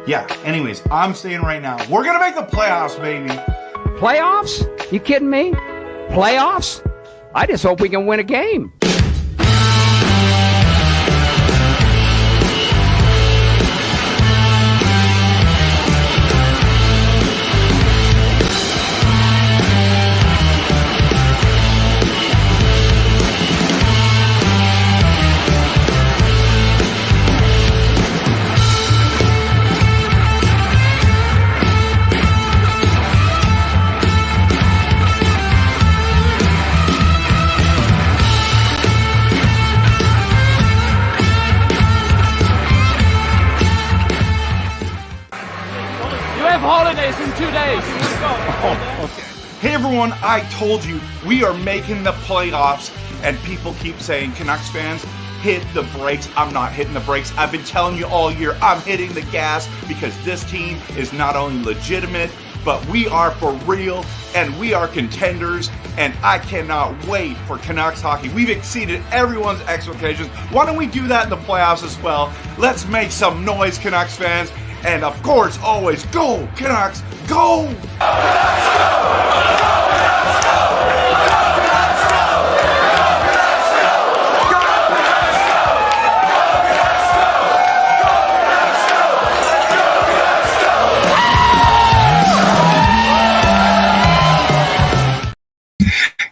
Yeah, anyways, I'm saying right now, we're going to make the playoffs, baby. Playoffs? You kidding me? Playoffs? I just hope we can win a game. Holidays in 2 days. Hey everyone, I told you we are making the playoffs, and people keep saying, Canucks fans, hit the brakes. I'm not hitting the brakes. I've been telling you all year, I'm hitting the gas because this team is not only legitimate, but we are for real, and we are contenders, and I cannot wait for Canucks hockey. We've exceeded everyone's expectations. Why don't we do that in the playoffs as well? Let's make some noise, Canucks fans. And of course, always go, Canucks, go!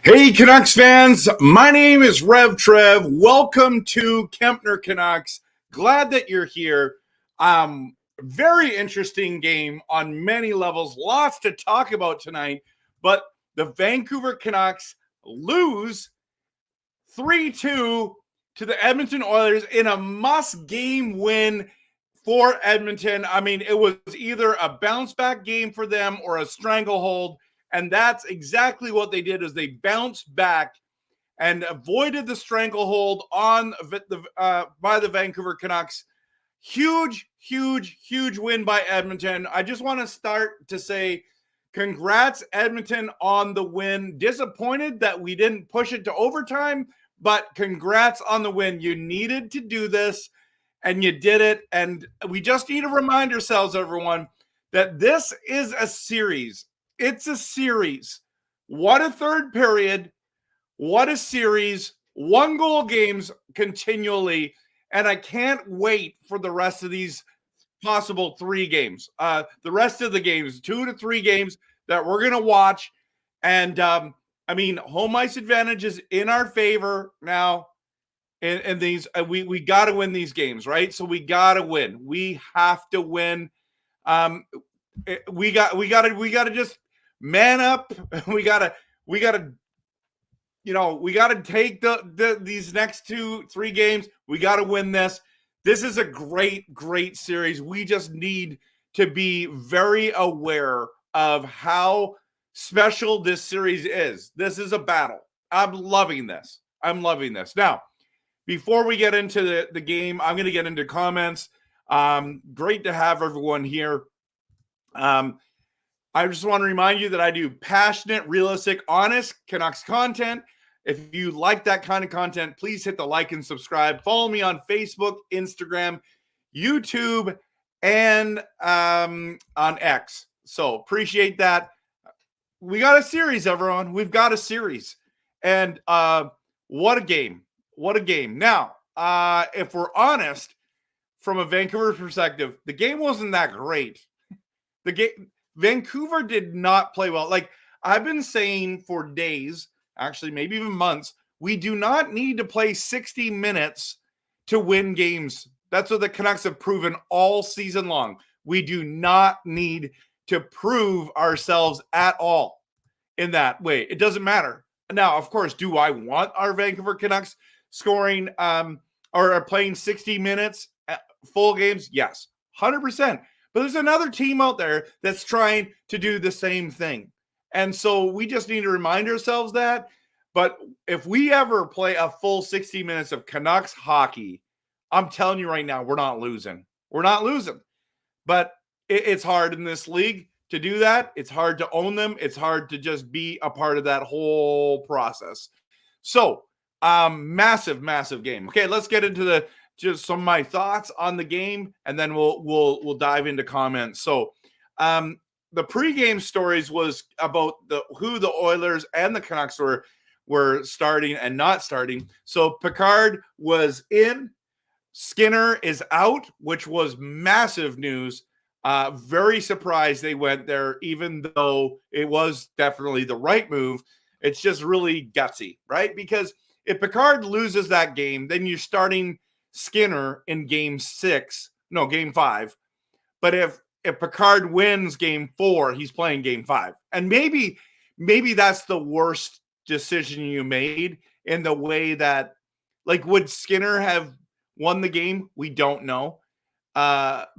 Hey, Canucks fans, my name is Rev Trev. Welcome to Kempner Canucks. Glad that you're here. Very interesting game on many levels. Lots to talk about tonight. But the Vancouver Canucks lose 3-2 to the Edmonton Oilers in a must-game win for Edmonton. I mean, it was either a bounce-back game for them or a stranglehold. And that's exactly what they did, is they bounced back and avoided the stranglehold on by the Vancouver Canucks. Huge win by Edmonton. I just want to start to say congrats, Edmonton, on the win. Disappointed that we didn't push it to overtime, but congrats on the win. You needed to do this, and you did it. And we just need to remind ourselves, everyone, that this is a series. It's a series. What a third period. What a series. 1-goal games continually. And I can't wait for the rest of these possible 3 games. The rest of the games, 2 to 3 games that we're going to watch. And, I mean, home ice advantage is in our favor now. In these, we got to win these games, right? So we got to win. We have to win. We got to just man up. We got to take these next 2-3 games. We got to win this. This is a great series. We just need to be very aware of how special this series is. This is a battle. I'm loving this. Now, before we get into the game, I'm going to get into comments. Great to have everyone here. I just want to remind you that I do passionate, realistic, honest Canucks content. If you like that kind of content, please hit the like and subscribe. Follow me on Facebook, Instagram, YouTube, and on X. So appreciate that. We got a series, everyone. We've got a series. And what a game. What a game. Now, if we're honest, from a Vancouver perspective, the game wasn't that great. Vancouver did not play well. Like I've been saying for days, actually maybe even months, we do not need to play 60 minutes to win games. That's what the Canucks have proven all season long. We do not need to prove ourselves at all in that way. It doesn't matter. Now, of course, do I want our Vancouver Canucks scoring or playing 60 minutes full games? Yes, 100%. But there's another team out there that's trying to do the same thing. And so we just need to remind ourselves that. But if we ever play a full 60 minutes of Canucks hockey, I'm telling you right now, we're not losing. We're not losing. But it's hard in this league to do that. It's hard to own them. It's hard to just be a part of that whole process. So, massive game. Okay, let's get into just some of my thoughts on the game, and then we'll dive into comments. So, the pregame stories was about who the Oilers and the Canucks were starting and not starting. So Picard was in, Skinner is out, which was massive news. Very surprised they went there, even though it was definitely the right move. It's just really gutsy, right? Because if Picard loses that game, then you're starting Skinner in game 5. But if Picard wins game 4, he's playing game 5. And maybe that's the worst decision you made, in the way that, like, would Skinner have won the game? We don't know.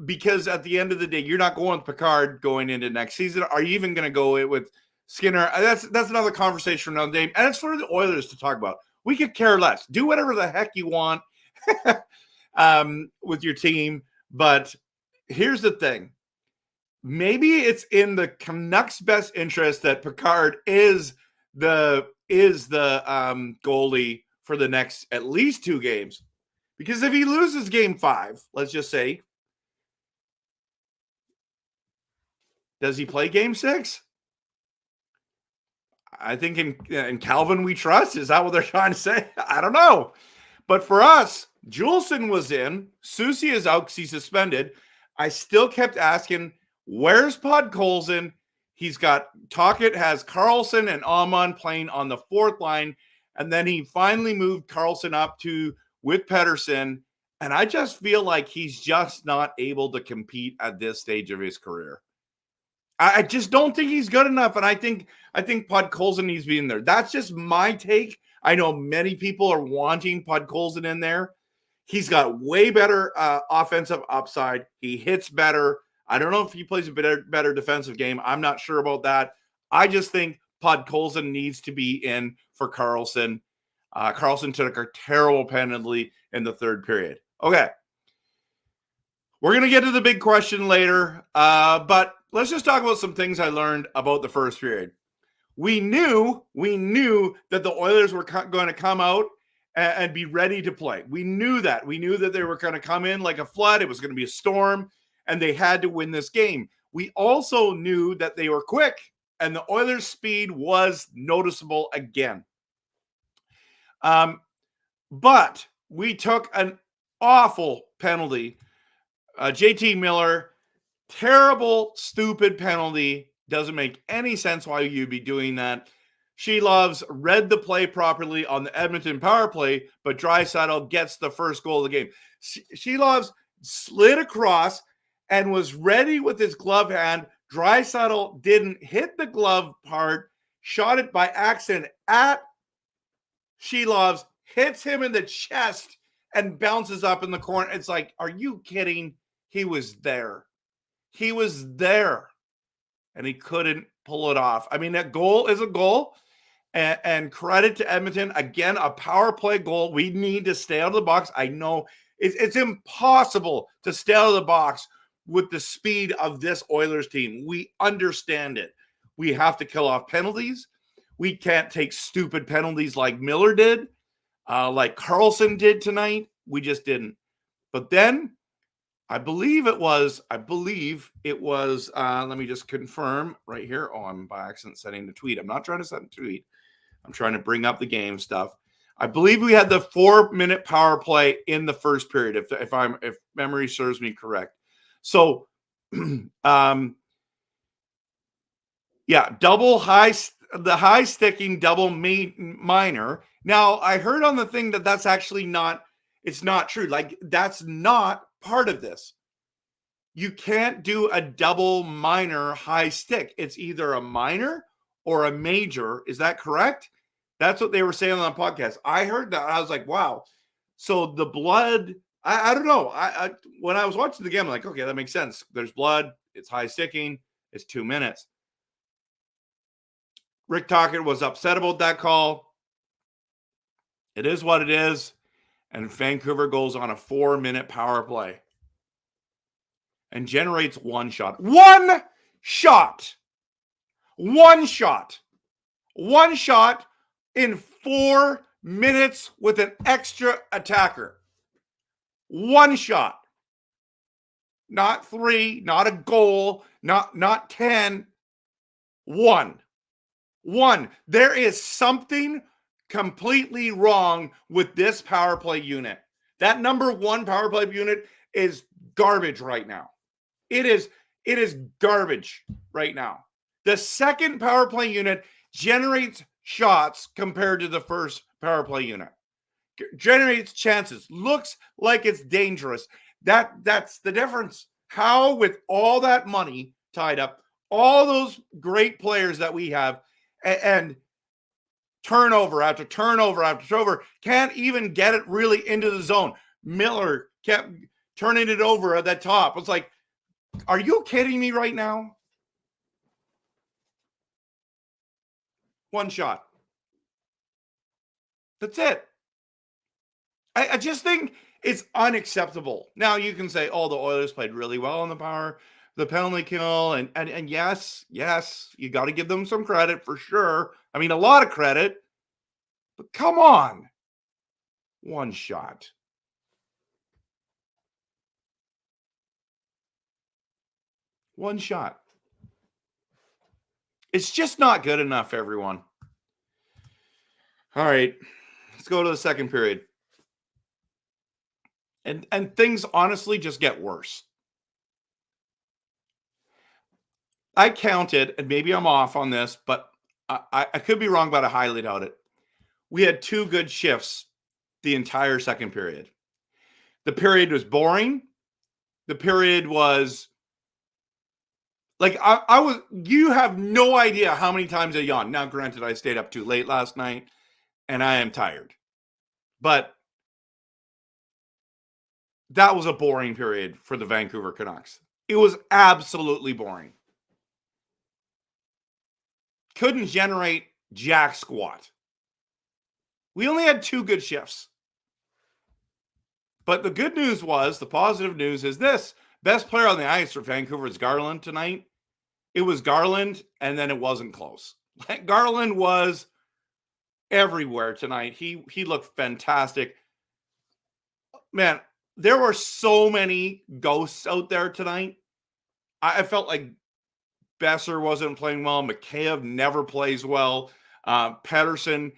Because at the end of the day, you're not going with Picard going into next season. Are you even going to go with Skinner? That's another conversation for another day. And it's for the Oilers to talk about. We could care less. Do whatever the heck you want with your team. But here's the thing. Maybe it's in the Canucks' best interest that Picard is the goalie for the next at least 2 games. Because if he loses game 5, let's just say, does he play game 6? I think in Calvin we trust. Is that what they're trying to say? I don't know. But for us, Juleson was in. Soucy is out because he's suspended. I still kept asking, where's Podkolzin? He's got Tocchet has Karlsson and Amon playing on the 4th line. And then he finally moved Karlsson up with Pettersson. And I just feel like he's just not able to compete at this stage of his career. I just don't think he's good enough. And I think Podkolzin needs to be in there. That's just my take. I know many people are wanting Podkolzin in there. He's got way better offensive upside. He hits better. I don't know if he plays a better defensive game. I'm not sure about that. I just think Podkolzin needs to be in for Karlsson. Karlsson took a terrible penalty in the 3rd period. Okay. We're going to get to the big question later, but let's just talk about some things I learned about the 1st period. We knew that the Oilers were going to come out and be ready to play. We knew that. We knew that they were going to come in like a flood. It was going to be a storm, and they had to win this game. We also knew that they were quick, and the Oilers' speed was noticeable again. But we took an awful penalty. JT Miller, terrible, stupid penalty. Doesn't make any sense why you'd be doing that. Sheloves read the play properly on the Edmonton power play, but Draisaitl gets the first goal of the game. Sheloves slid across and was ready with his glove hand. Draisaitl didn't hit the glove part, shot it by accident at Sheloves, hits him in the chest, and bounces up in the corner. It's like, are you kidding? He was there. He was there. And he couldn't pull it off. I mean, that goal is a goal. And credit to Edmonton. Again, a power play goal. We need to stay out of the box. I know it's impossible to stay out of the box with the speed of this Oilers team. We understand it. We have to kill off penalties. We can't take stupid penalties like Miller did, like Karlsson did tonight. We just didn't. But then I believe it was, let me just confirm right here. Oh, I'm by accident setting the tweet. I'm not trying to set a tweet. I'm trying to bring up the game stuff. I believe we had the 4-minute power play in the 1st period, if memory serves me correct. So, double the high sticking double minor. Now, I heard on the thing that's actually it's not true. Like, that's not part of this. You can't do a double minor high stick. It's either a minor or a major. Is that correct? That's what they were saying on the podcast. I heard that. I was like, wow. So the blood, I don't know. I when I was watching the game, I'm like, okay, that makes sense. There's blood. It's high sticking. It's 2 minutes. Rick Tocchet was upset about that call. It is what it is. And Vancouver goes on a 4-minute power play and generates one shot. One shot in 4 minutes with an extra attacker. One shot. Not 3, not a goal, not 10. One. There is something completely wrong with this power play unit. That number 1 power play unit is garbage right now. It is garbage right now. The second power play unit generates shots compared to the first power play unit. Generates chances. Looks like it's dangerous. That's the difference. How, with all that money tied up, all those great players that we have, and turnover after turnover after turnover, can't even get it really into the zone. Miller kept turning it over at that top. It's like, are you kidding me right now? One shot. That's it. I just think it's unacceptable. Now you can say, oh, the Oilers played really well on the penalty kill. And yes, you got to give them some credit for sure. I mean, a lot of credit. But come on. One shot. One shot. It's just not good enough, everyone. All right. Let's go to the second period. And things honestly just get worse. I counted, and maybe I'm off on this, but I could be wrong, but I highly doubt it. We had 2 good shifts the entire second period. The period was boring. The period was like, you have no idea how many times I yawned. Now, granted, I stayed up too late last night, and I am tired. But that was a boring period for the Vancouver Canucks. It was absolutely boring. Couldn't generate jack squat. We only had 2 good shifts. But the good news was, the positive news is this. Best player on the ice for Vancouver is Garland tonight. It was Garland, and then it wasn't close. Garland was everywhere tonight. He looked fantastic. Man, there were so many ghosts out there tonight. I felt like Besser wasn't playing well. Mikheyev never plays well. Pettersson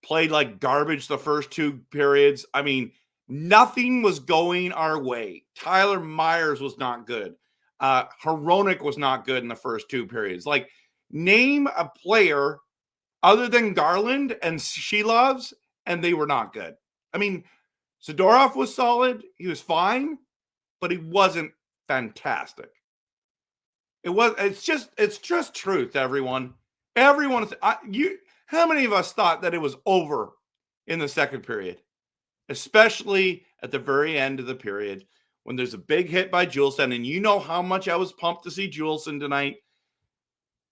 played like garbage the first 2 periods. I mean, nothing was going our way. Tyler Myers was not good. Hronek was not good in the first 2 periods. Like, name a player other than Garland and Shelovs, and they were not good. I mean, Zadorov was solid. He was fine, but he wasn't fantastic. It's just truth, everyone. Everyone, how many of us thought that it was over in the second period? Especially at the very end of the period when there's a big hit by Juleson, and you know how much I was pumped to see Juleson tonight.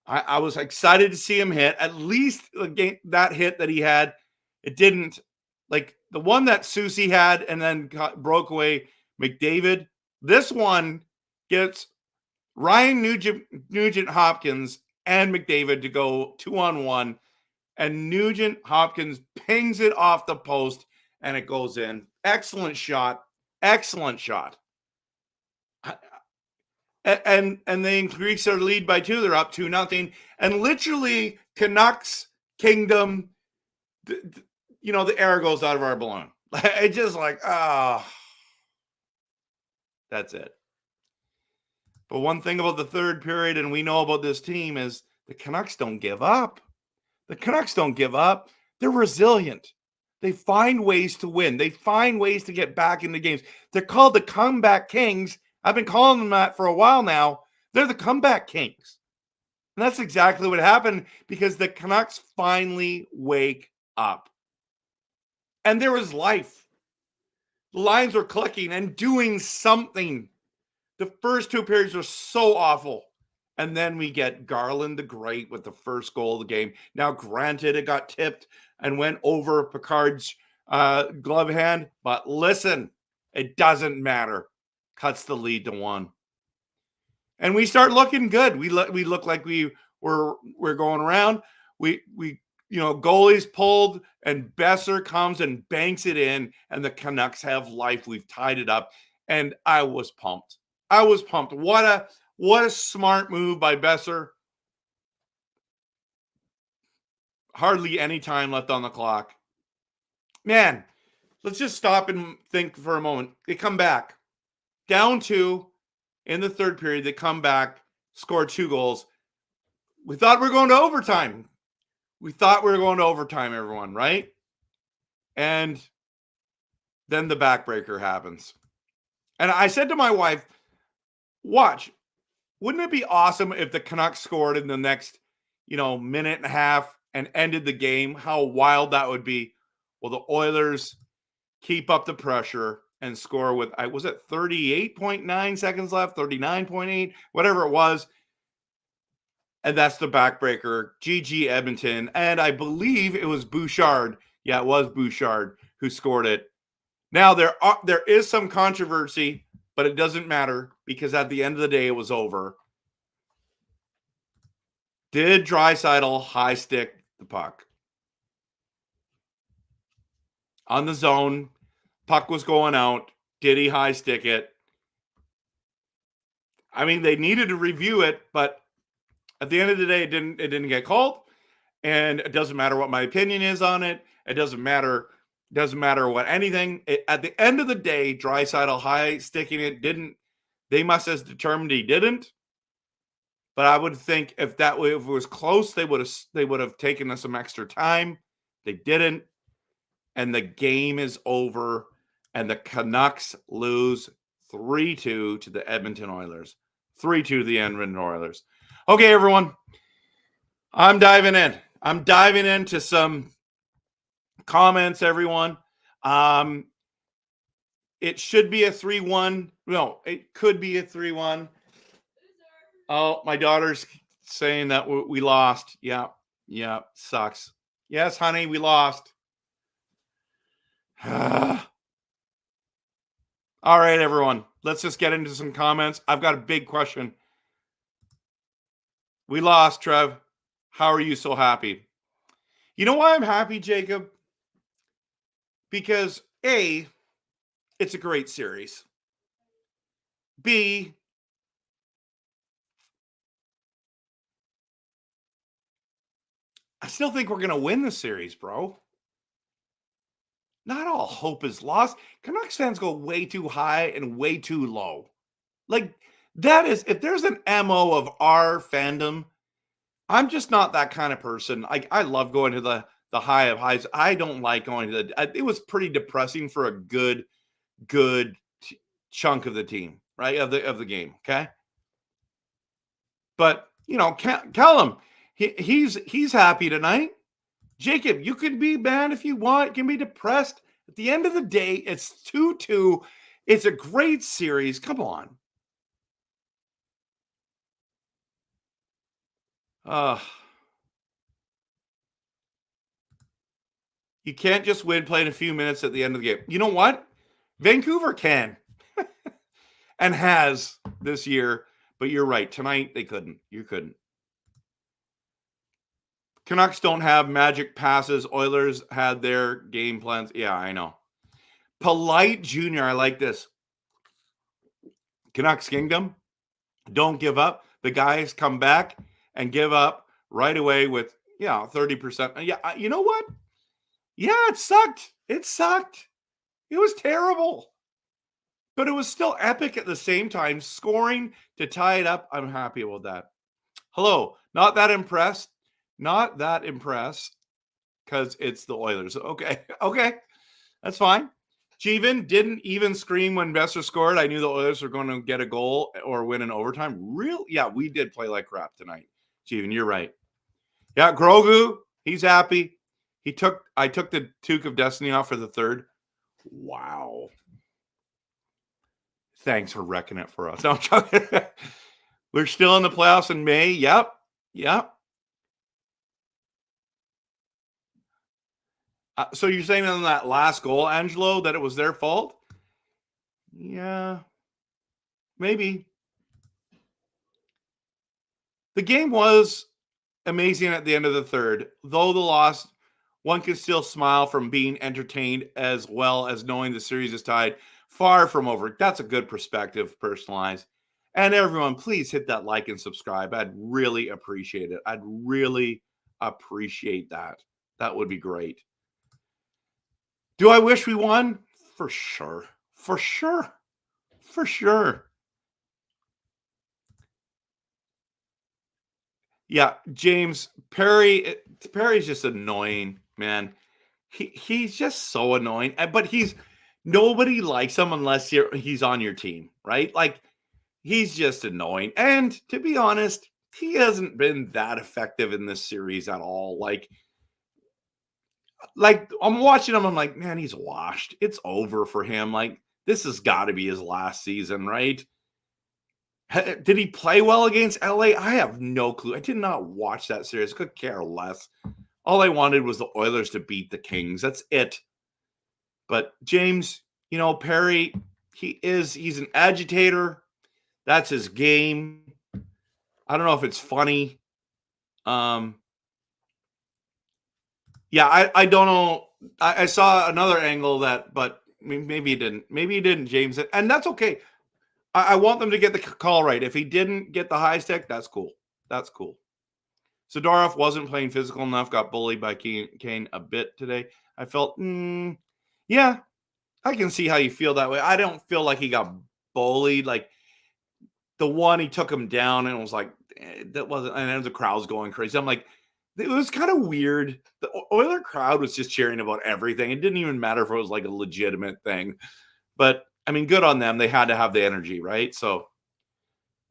I was excited to see him hit. At least that hit that he had, it didn't, like the one that Susie had and then broke away McDavid. This one gets Ryan Nugent Hopkins and McDavid to go 2-on-1, and Nugent Hopkins pings it off the post and it goes in. Excellent shot. Excellent shot. And they increase their lead by 2. They're up 2-0. And literally, Canucks Kingdom, the air goes out of our balloon. It's just like, that's it. But one thing about the third period, and we know about this team, is the Canucks don't give up. The Canucks don't give up. They're resilient. They find ways to win. They find ways to get back into games. They're called the Comeback Kings. I've been calling them that for a while now. They're the Comeback Kings. And that's exactly what happened, because the Canucks finally wake up. And there was life. The lines were clicking and doing something. The first 2 periods were so awful. And then we get Garland the Great with the first goal of the game. Now, granted, it got tipped and went over Picard's glove hand. But listen, it doesn't matter. Cuts the lead to 1. And we start looking good. We look like we're going around. We goalies pulled and Besser comes and banks it in and the Canucks have life. We've tied it up. And I was pumped. What a smart move by Besser. Hardly any time left on the clock. Man, let's just stop and think for a moment. They come back. Down 2 in the third period. They come back, score 2 goals. We thought we were going to overtime. Everyone, right? And then the backbreaker happens. And I said to my wife, watch, wouldn't it be awesome if the Canucks scored in the next, minute and a half and ended the game? How wild that would be. Well, the Oilers keep up the pressure and score with, was it 38.9 seconds left, 39.8, whatever it was. And that's the backbreaker. GG Edmonton. And I believe it was Bouchard. Yeah, it was Bouchard who scored it. Now, there is some controversy, but it doesn't matter because at the end of the day, it was over. Did Draisaitl high stick the puck? On the zone, puck was going out. Did he high stick it? I mean, they needed to review it, but at the end of the day, it didn't get called. And it doesn't matter what my opinion is on it. It doesn't matter what anything. At the end of the day, Draisaitl high sticking it didn't. They must have determined he didn't. But I would think if it was close, they would have taken some extra time. They didn't, and the game is over. And the Canucks lose 3-2 to the Edmonton Oilers. 3-2 to the Edmonton Oilers. Okay, everyone. I'm diving in. I'm diving into some comments, everyone. It should be a 3-1. No, it could be a 3-1. Oh, my daughter's saying that we lost. Yeah, sucks. Yes, honey, we lost. All right, everyone. Let's just get into some comments. I've got a big question. We lost, Trev. How are you so happy? You know why I'm happy, Jacob? Because A, it's a great series. B, I still think we're going to win the series, bro. Not all hope is lost. Canucks fans go way too high and way too low. Like, that is, if there's an MO of our fandom, I'm just not that kind of person. I love going to the high of highs. I don't like going to it was pretty depressing for a good chunk of the team, right? Of the game, okay? But, Callum, he's happy tonight. Jacob, you can be mad if you want. You can be depressed. At the end of the day, it's 2-2. It's a great series. Come on. You can't just win playing a few minutes at the end of the game. You know what? Vancouver can and has this year. But you're right. Tonight, they couldn't. You couldn't. Canucks don't have magic passes. Oilers had their game plans. Yeah, I know. Polite Junior. I like this. Canucks Kingdom. Don't give up. The guys come back and give up right away with, 30%. Yeah, you know what? Yeah, it sucked. It was terrible. But it was still epic at the same time. Scoring to tie it up. I'm happy about that. Hello. Not that impressed. Because it's the Oilers. Okay. That's fine. Jeevan didn't even scream when Besser scored. I knew the Oilers were going to get a goal or win in overtime. Real? Yeah, we did play like crap tonight. Jeevan, you're right. Yeah, Grogu, he's happy. I took the Toque of Destiny off for the third. Wow. Thanks for wrecking it for us. No, we're still in the playoffs in May. Yep. So you're saying on that last goal, Angelo, that it was their fault? Yeah, maybe. The game was amazing at the end of the third. Though the loss, one can still smile from being entertained as well as knowing the series is tied. Far from over. That's a good perspective, personalized. And everyone, please hit that like and subscribe. I'd really appreciate it. I'd really appreciate that. That would be great. Do I wish we won? For sure. For sure. For sure. Yeah, James Perry's just annoying, man. He's just so annoying. But nobody likes him unless he's on your team, right? Like he's just annoying. And to be honest, he hasn't been that effective in this series at all. Like I'm watching him, I'm like, man, he's washed. It's over for him. Like this has got to be his last season, right? Did he play well against LA? I have no clue. I did not watch that series. Could care less. All I wanted was the Oilers to beat the Kings. That's it. But James, Perry, he's an agitator. That's his game. I don't know if it's funny. Yeah, I don't know. I saw another angle but maybe he didn't. Maybe he didn't, James. And that's okay. I want them to get the call right. If he didn't get the high stick, that's cool. That's cool. Zadorov wasn't playing physical enough, got bullied by Kane a bit today. I felt, yeah, I can see how you feel that way. I don't feel like he got bullied. Like the one, he took him down and it was like, that wasn't, and then the crowd's going crazy. I'm like, it was kind of weird. The Oiler crowd was just cheering about everything. It didn't even matter if it was like a legitimate thing. But I mean, good on them. They had to have the energy, right? So,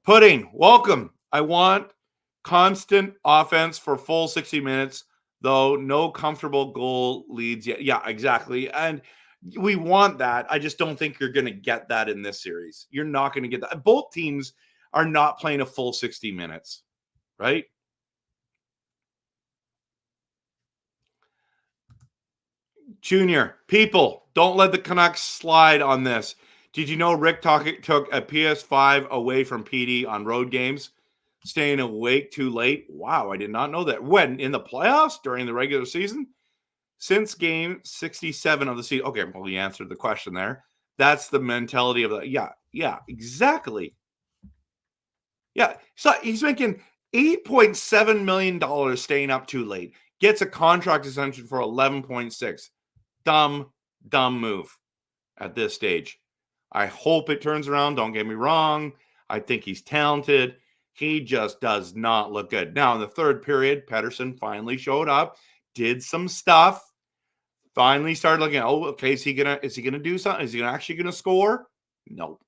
Pudding, welcome. I want constant offense for full 60 minutes, though no comfortable goal leads yet. Yeah, exactly. And we want that. I just don't think you're going to get that in this series. You're not going to get that. Both teams are not playing a full 60 minutes, right? Junior, people, don't let the Canucks slide on this. Did you know Rick took a PS5 away from PD on road games? Staying awake too late? Wow, I did not know that. When? In the playoffs? During the regular season? Since game 67 of the season. Okay, well, you answered the question there. That's the mentality of the. Yeah, exactly. Yeah, so he's making $8.7 million staying up too late. Gets a contract extension for 11.6. Dumb move at this stage. I hope it turns around. Don't get me wrong. I think he's talented. He just does not look good. Now, in the third period, Pettersson finally showed up, did some stuff, finally started looking, okay, is he gonna do something? Is he actually gonna score? No.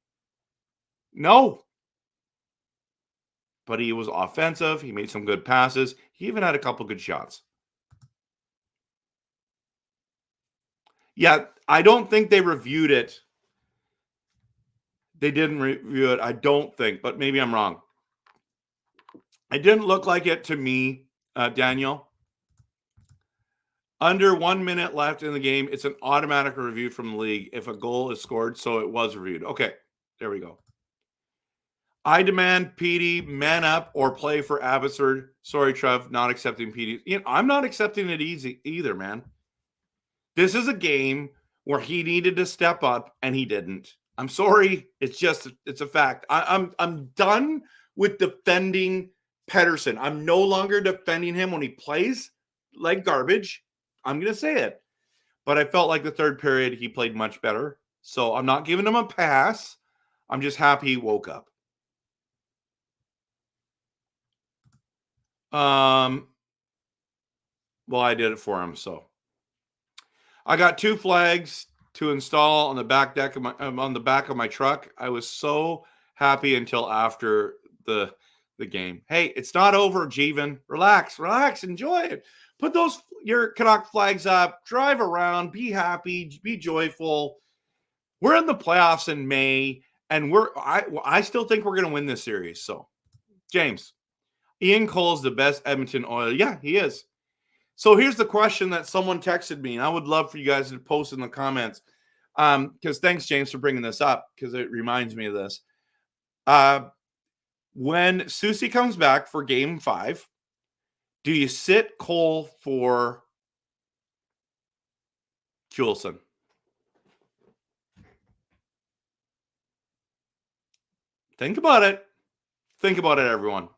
But he was offensive. He made some good passes. He even had a couple good shots. Yeah, I don't think they reviewed it. They didn't review it, I don't think, but maybe I'm wrong. It didn't look like it to me, Daniel. Under 1 minute left in the game, it's an automatic review from the league if a goal is scored, so it was reviewed. Okay, there we go. I demand PD man up or play for Abbotsford. Sorry, Trev, not accepting PD. I'm not accepting it easy either, man. This is a game where he needed to step up and he didn't. I'm sorry. It's a fact. I'm done with defending Pettersson. I'm no longer defending him when he plays like garbage. I'm going to say it. But I felt like the third period he played much better. So I'm not giving him a pass. I'm just happy he woke up. Well, I did it for him, so I got 2 flags to install on the back deck of my truck. I was so happy until after the game. Hey, it's not over, Jeevan. Relax, enjoy it. Put your Canuck flags up, drive around, be happy, be joyful. We're in the playoffs in May, and I still think we're going to win this series. So, James, Ian Cole's the best Edmonton Oiler. Yeah, he is. So here's the question that someone texted me, and I would love for you guys to post in the comments. Because thanks, James, for bringing this up, because it reminds me of this. When Susie comes back for game 5, Do you sit Cole for Juleson? Think about it. Think about it, everyone.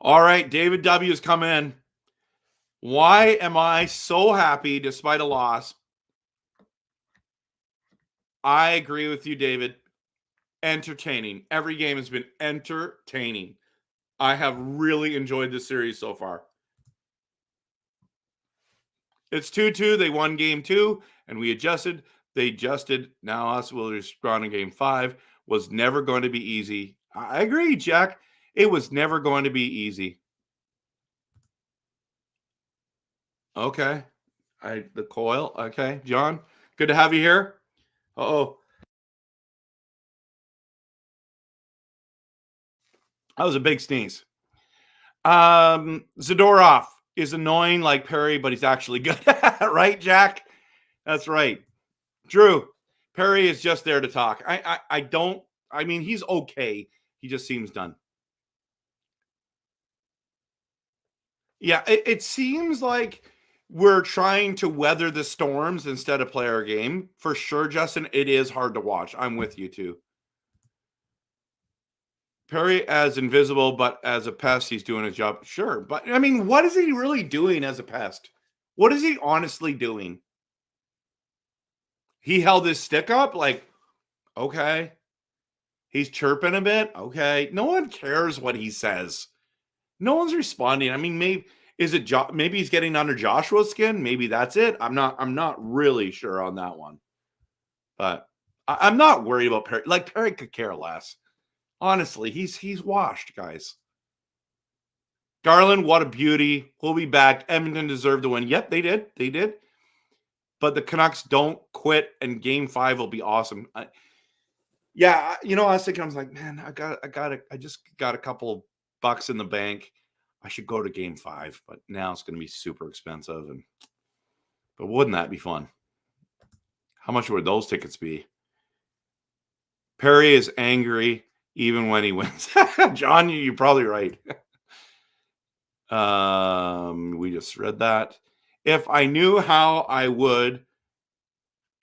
All right, David W. has come in. Why am I so happy despite a loss? I agree with you, David. Entertaining. Every game has been entertaining. I have really enjoyed this series so far. It's 2-2. They won game 2, and we adjusted. They adjusted. Now us will respond in game 5. Was never going to be easy. I agree, Jack. It was never going to be easy. Okay. The coil. Okay. John, good to have you here. Uh-oh. That was a big sneeze. Zadorov is annoying like Perry, but he's actually good. Right, Jack? That's right. Drew, Perry is just there to talk. I mean, he's okay. He just seems done. Yeah, it seems like we're trying to weather the storms instead of play our game. For sure, Justin, it is hard to watch. I'm with you, too. Perry as invisible, but as a pest, he's doing his job. Sure. But, I mean, what is he really doing as a pest? What is he honestly doing? He held his stick up like, okay. He's chirping a bit. Okay. No one cares what he says. No one's responding. I mean, maybe maybe he's getting under Joshua's skin. Maybe that's it. I'm not really sure on that one. But I'm not worried about Perry. Like, Perry could care less. Honestly, he's washed, guys. Garland, what a beauty. We'll be back. Edmonton deserved to win. Yep, they did. They did. But the Canucks don't quit, and game 5 will be awesome. Yeah, I was thinking, I was like, man, I just got a couple bucks in the bank. I should go to game 5, but now it's going to be super expensive. But wouldn't that be fun? How much would those tickets be? Perry is angry even when he wins. John, you're probably right. We just read that. If I knew how I would,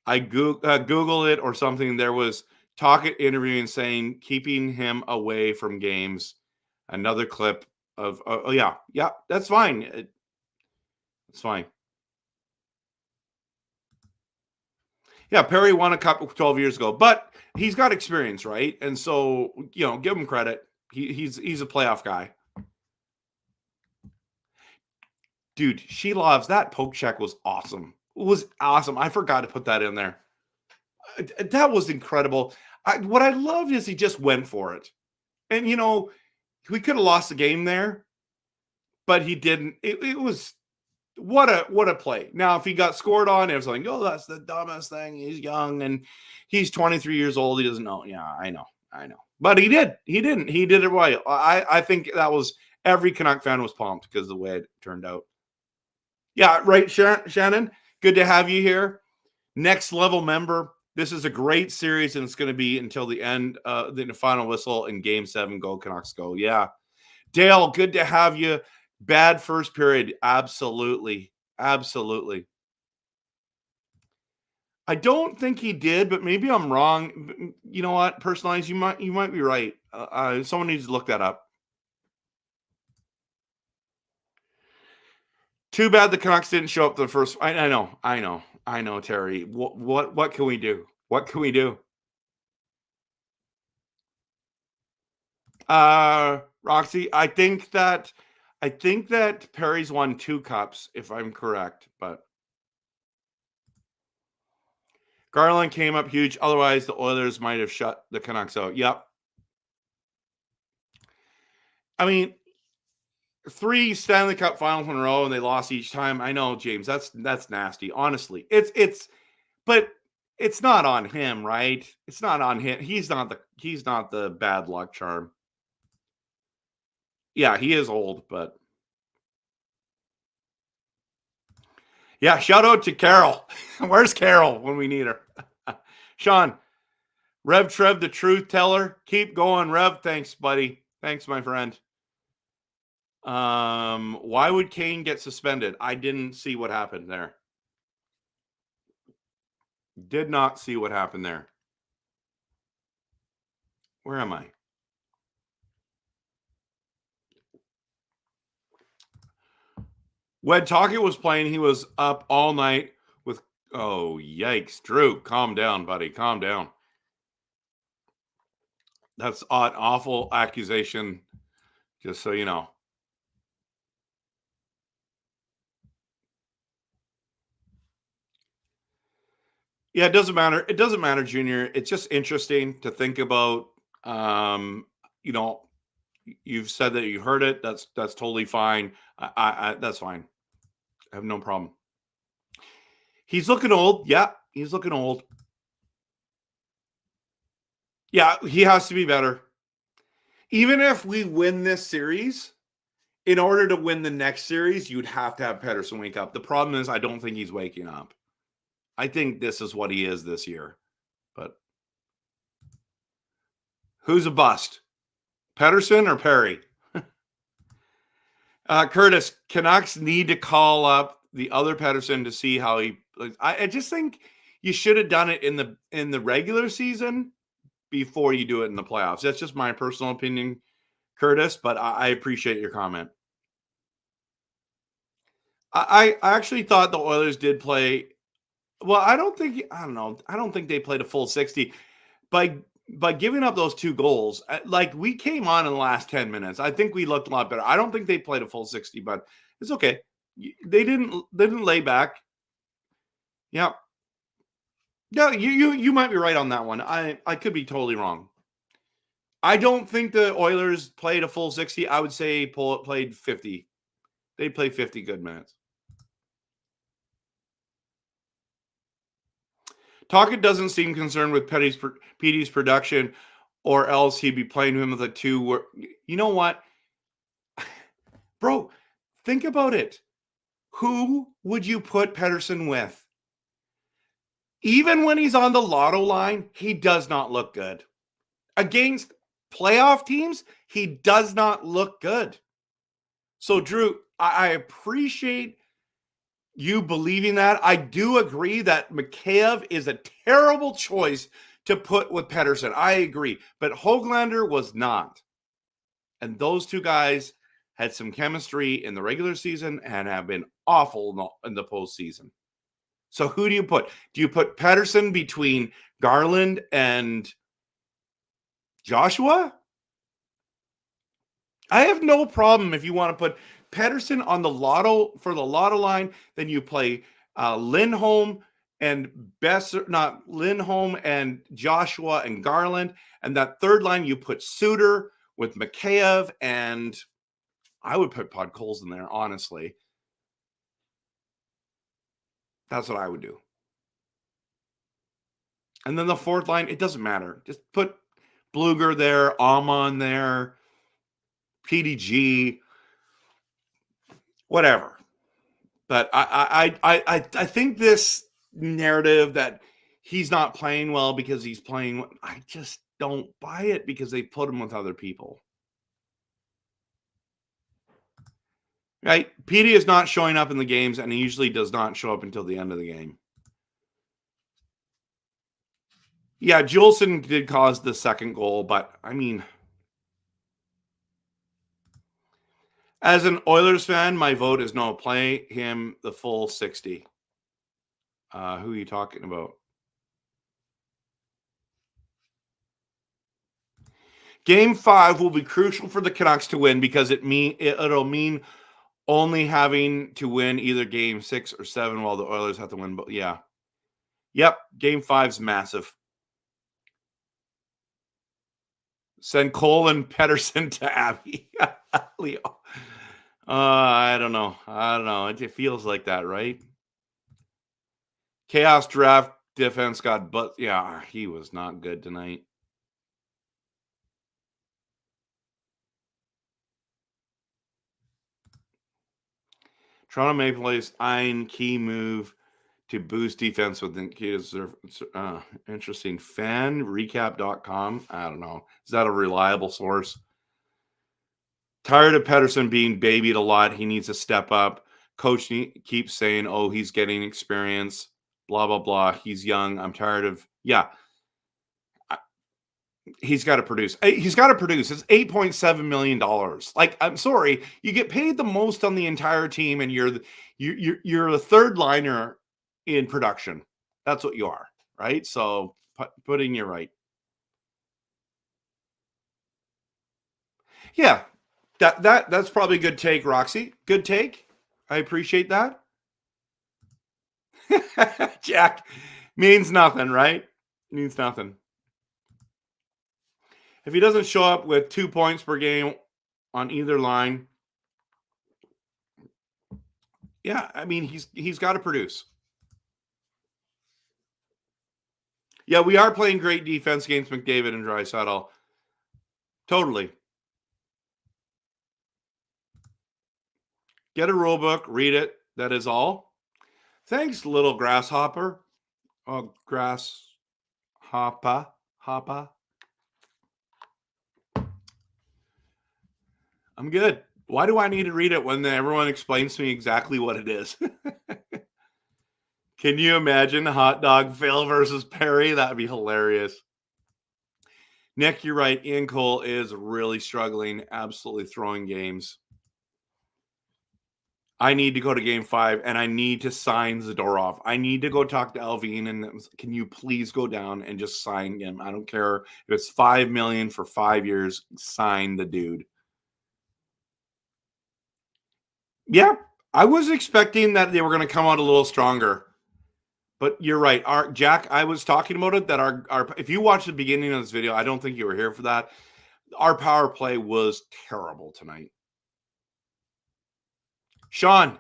I Google it or something. There was Talkett interviewing saying keeping him away from games. Another clip of yeah, that's fine. It's fine. Yeah, Perry won a cup 12 years ago, but he's got experience, right? And so, give him credit. He's a playoff guy. Dude, she loves that poke check was awesome. It was awesome. I forgot to put that in there. That was incredible. What I loved is he just went for it. And, we could have lost the game there, but he didn't. It was what a play. Now, if he got scored on, it was like, oh, that's the dumbest thing. He's young and he's 23 years old. He doesn't know. Yeah, I know. But he did. He didn't. He did it right. I think that was every Canuck fan was pumped because of the way it turned out. Yeah, right, Shannon. Good to have you here. Next level member. This is a great series, and it's going to be until the end, the final whistle in Game 7. Go Canucks, go! Yeah, Dale. Good to have you. Bad first period. Absolutely. I don't think he did, but maybe I'm wrong. You know what? Personalized. You might be right. Someone needs to look that up. Too bad the Canucks didn't show up the first. I know, Terry. What can we do? What can we do? Roxy, I think that Perry's won 2 cups, if I'm correct, but Garland came up huge. Otherwise, the Oilers might have shut the Canucks out. Yep. I mean, 3 Stanley Cup finals in a row and they lost each time. I know, James, that's nasty. Honestly, but it's not on him, right? It's not on him. He's not the bad luck charm. Yeah, he is old, but yeah, shout out to Carol. Where's Carol when we need her? Sean, Rev Trev, the truth teller. Keep going, Rev. Thanks, buddy. Thanks, my friend. Why would Kane get suspended? I didn't see what happened there. Did not see what happened there. Where am I? When Talkett was playing, he was up all night with. Oh, yikes. Drew, calm down, buddy. Calm down. That's an awful accusation, just so you know. Yeah, it doesn't matter. It doesn't matter, Junior. It's just interesting to think about. You know, you've said that you heard it. That's totally fine. That's fine. I have no problem. He's looking old. Yeah, he's looking old. Yeah, he has to be better. Even if we win this series, in order to win the next series, you'd have to have Pettersson wake up. The problem is I don't think he's waking up. I think this is what he is this year. But who's a bust? Pettersson or Perry? Curtis, Canucks need to call up the other Pettersson to see how he. I just think you should have done it in the regular season before you do it in the playoffs. That's just my personal opinion, Curtis, but I appreciate your comment. I actually thought the Oilers did play well. I don't think they played a full 60 by giving up those 2 goals. Like, we came on in the last 10 minutes. I think we looked a lot better. I don't think they played a full 60, but it's okay. They didn't lay back. Yeah. Yeah, you might be right on that one. I could be totally wrong. I don't think the Oilers played a full 60. I would say played 50. They played 50 good minutes. Tocchet doesn't seem concerned with Petey's production, or else he'd be playing him with a 2. You know what? Bro, think about it. Who would you put Pettersson with? Even when he's on the lotto line, he does not look good. Against playoff teams, he does not look good. So, Drew, I appreciate you believing that. I do agree that Mikheyev is a terrible choice to put with Pettersson. I agree. But Höglander was not. And those 2 guys had some chemistry in the regular season and have been awful in the postseason. So who do you put? Do you put Pettersson between Garland and Joshua? I have no problem if you want to put Pettersson on the lotto line. Then you play Lindholm and Lindholm and Joshua and Garland, and that third line you put Suter with Mikheyev, and I would put Podkolzin in there. Honestly, that's what I would do. And then the fourth line, it doesn't matter. Just put Bluger there, Amon there, PDG, whatever. But I think this narrative that he's not playing well because he's playing, I just don't buy it, because they put him with other people. Right? PD is not showing up in the games, and he usually does not show up until the end of the game. Yeah, Juleson did cause the second goal, but I mean, as an Oilers fan, my vote is no. Play him the full 60. Who are you talking about? Game 5 will be crucial for the Canucks to win, because it'll mean only having to win either game 6 or 7, while the Oilers have to win. But yeah. Yep. Game 5's massive. Send Cole and Pettersson to Abby. Leo. I don't know. It feels like that, right? Chaos draft defense but yeah, he was not good tonight. Toronto Maple Leafs ein key move to boost defense within interesting. Fanrecap.com. I don't know. Is that a reliable source? Tired of Pedersen being babied a lot. He needs to step up. Coach keeps saying, oh, he's getting experience, blah, blah, blah. He's young. I'm tired of, he's got to produce. He's got to produce. It's $8.7 million. Like, I'm sorry, you get paid the most on the entire team, and you're the third liner in production. That's what you are, right? So putting you right. Yeah, that's probably a good take, Roxy. Good take. I appreciate that. Jack means nothing, right? Means nothing. If he doesn't show up with 2 points per game on either line, yeah, I mean he's got to produce. Yeah, we are playing great defense against McDavid and Draisaitl. Totally. Get a rule book, read it. That is all. Thanks, little grasshopper. Oh, grasshopper. Hopper. I'm good. Why do I need to read it when everyone explains to me exactly what it is? Can you imagine hot dog Phil versus Perry? That would be hilarious. Nick, you're right. Ian Cole is really struggling, absolutely throwing games. I need to go to game 5, and I need to sign Zadorov. I need to go talk to Alvin, and can you please go down and just sign him? I don't care if it's $5 million for 5 years. Sign the dude. Yeah, I was expecting that they were going to come out a little stronger. But you're right. Jack, I was talking about it, that our if you watch the beginning of this video, I don't think you were here for that. Our power play was terrible tonight. Sean,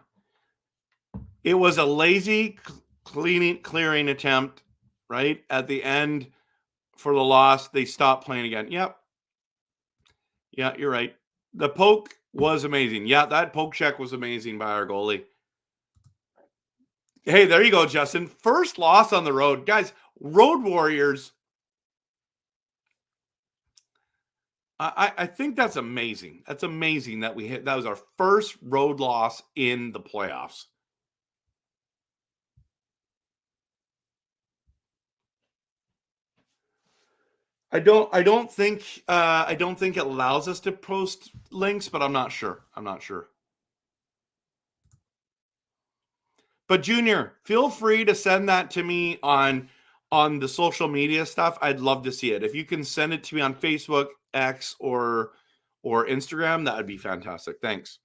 it was a lazy clearing attempt, right? At the end for the loss, they stopped playing again. Yep. Yeah, you're right. The poke was amazing. Yeah, that poke check was amazing by our goalie. Hey, there you go, Justin. First loss on the road. Guys, Road Warriors. I think that's amazing. That's amazing that we hit. That was our first road loss in the playoffs. I don't think it allows us to post links, but I'm not sure. But Junior, feel free to send that to me on the social media stuff. I'd love to see it. If you can send it to me on Facebook, X, or Instagram, that would be fantastic. Thanks.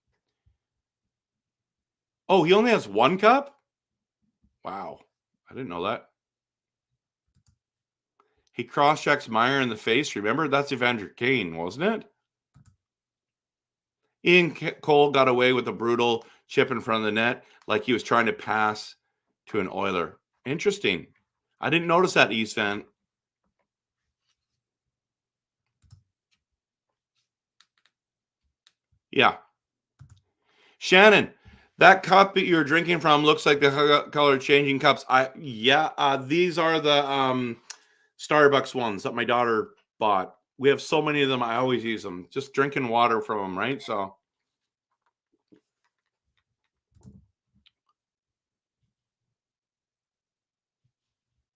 Oh, he only has 1 cup? Wow. I didn't know that. He cross-checks Meyer in the face. Remember, that's Evander Kane, wasn't it? Ian Cole got away with a brutal chip in front of the net, like he was trying to pass to an Oiler. Interesting. I didn't notice that, East fan. Yeah. Shannon, that cup that you're drinking from looks like the color changing cups. These are the Starbucks ones that my daughter bought. We have so many of them. I always use them. Just drinking water from them, right? So.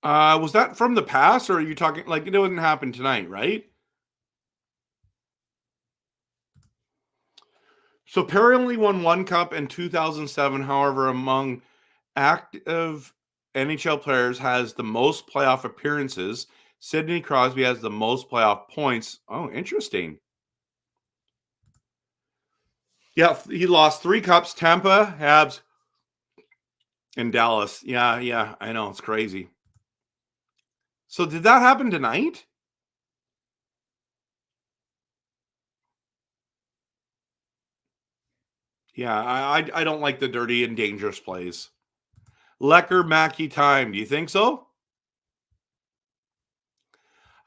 Was that from the past, or are you talking like it didn't happen tonight, right? So Perry only won 1 cup in 2007. However, among active NHL players, has the most playoff appearances. Sidney Crosby has the most playoff points. Oh, interesting. Yeah, he lost 3 cups. Tampa, Habs, and Dallas. Yeah, I know. It's crazy. So did that happen tonight? Yeah, I don't like the dirty and dangerous plays. Lecker Mackey time. Do you think so?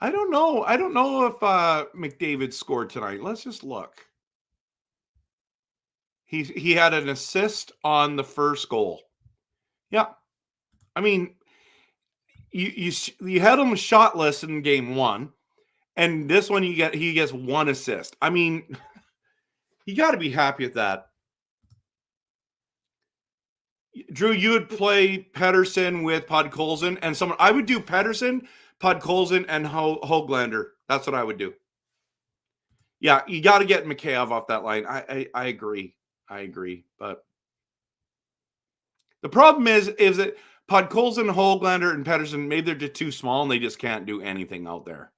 I don't know. I don't know if McDavid scored tonight. Let's just look. He had an assist on the first goal. Yeah. I mean, you had him shotless in game 1, and this one he gets 1 assist. I mean, You got to be happy with that. Drew, you would play Pedersen with Podkolzin and someone. I would do Pedersen, Podkolzin, and Hoglander. That's what I would do. Yeah, you got to get Mikheyev off that line. I agree. I agree. But the problem is that Podkolzin, Hoglander, and Pedersen, maybe they're just too small and they just can't do anything out there.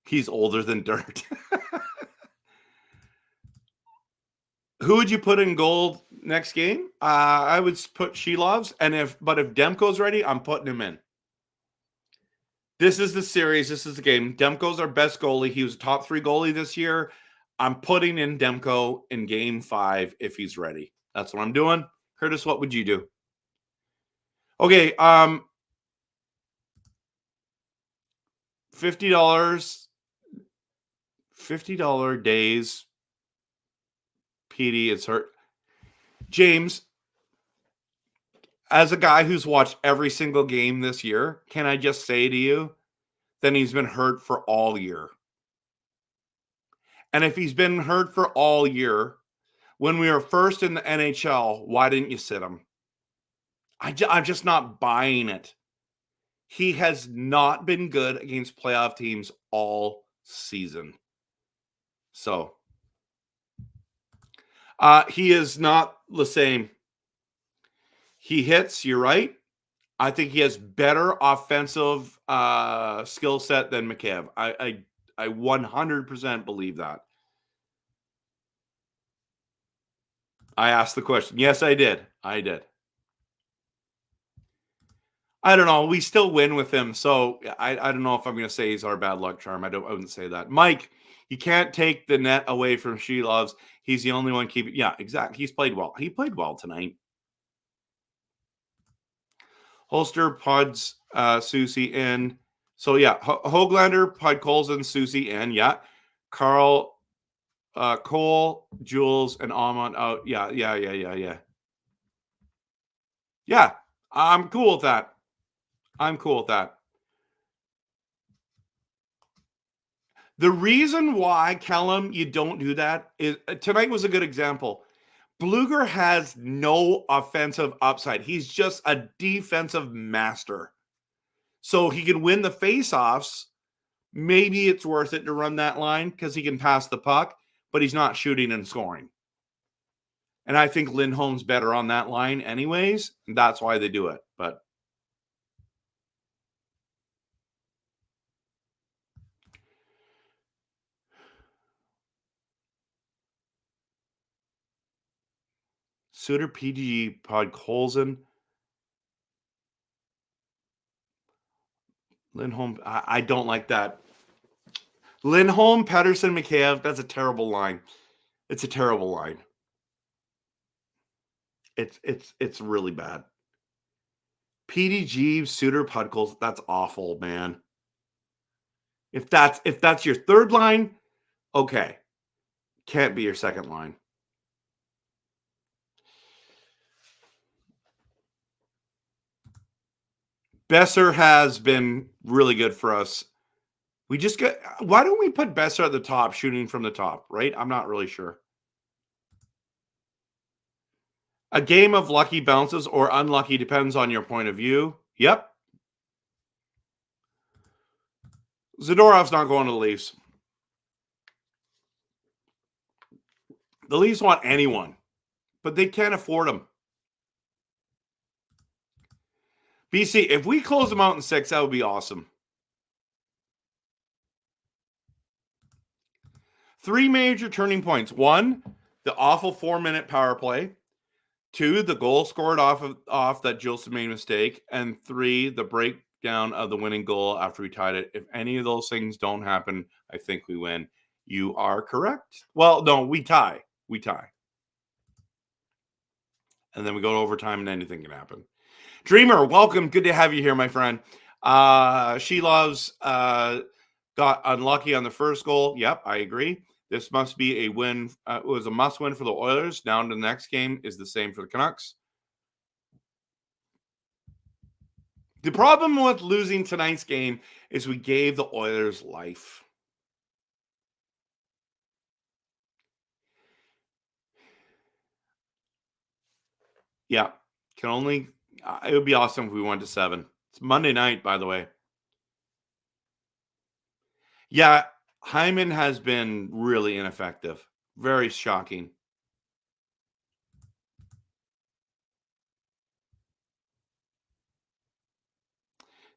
He's older than dirt. Who would you put in goal next game? I would put Shilovs, but if Demko's ready, I'm putting him in. This is the series. This is the game. Demko's our best goalie. He was a top 3 goalie this year. I'm putting in Demko in game 5 if he's ready. That's what I'm doing. Curtis, what would you do? Okay, $50 days. PD, it's hurt. James, as a guy who's watched every single game this year, can I just say to you, then he's been hurt for all year. And if he's been hurt for all year, when we were first in the NHL, why didn't you sit him? I'm just not buying it. He has not been good against playoff teams all season. So, he is not the same. He hits, you're right. I think he has better offensive skill set than Mikheyev. I 100% believe that. I asked the question. Yes, I did. I don't know. We still win with him. So I don't know if I'm going to say he's our bad luck charm. I wouldn't say that. Mike, you can't take the net away from Shilovs. He's the only one keeping. Yeah, exactly. He's played well. He played well tonight. Holster, Pods, Susie in. So yeah, Hoglander, Podkolzin, Susie in. Yeah. Carl, Cole, Jules, and Almond out. Yeah. Yeah, I'm cool with that. The reason why, Callum, you don't do that is tonight was a good example. Bluger has no offensive upside. He's just a defensive master. So he can win the faceoffs. Maybe it's worth it to run that line because he can pass the puck, but he's not shooting and scoring. And I think Lindholm's better on that line anyways. And that's why they do it. But Suter, PG, Podkolzin, Lindholm. I don't like that. Lindholm, Pedersen, Mikheyev. That's a terrible line. It's a terrible line. It's really bad. PDG, Suter, Podkolzin. That's awful, man. If that's your third line, okay. Can't be your second line. Besser has been really good for us. We just get. Why don't we put Besser at the top, shooting from the top, right? I'm not really sure. A game of lucky bounces or unlucky depends on your point of view. Yep. Zadorov's not going to the Leafs. The Leafs want anyone, but they can't afford them. BC, if we close them out in 6, that would be awesome. 3 major turning points. 1, the awful 4-minute power play. 2, the goal scored off that Jill Semaine mistake. And 3, the breakdown of the winning goal after we tied it. If any of those things don't happen, I think we win. You are correct. Well, no, we tie. And then we go to overtime and anything can happen. Dreamer, welcome. Good to have you here, my friend. She loves got unlucky on the first goal. Yep, I agree. This must be a win. It was a must win for the Oilers. Down to the next game is the same for the Canucks. The problem with losing tonight's game is we gave the Oilers life. Yeah, can only. It would be awesome if we went to 7. It's Monday night, by the way. Yeah, Hyman has been really ineffective. Very shocking.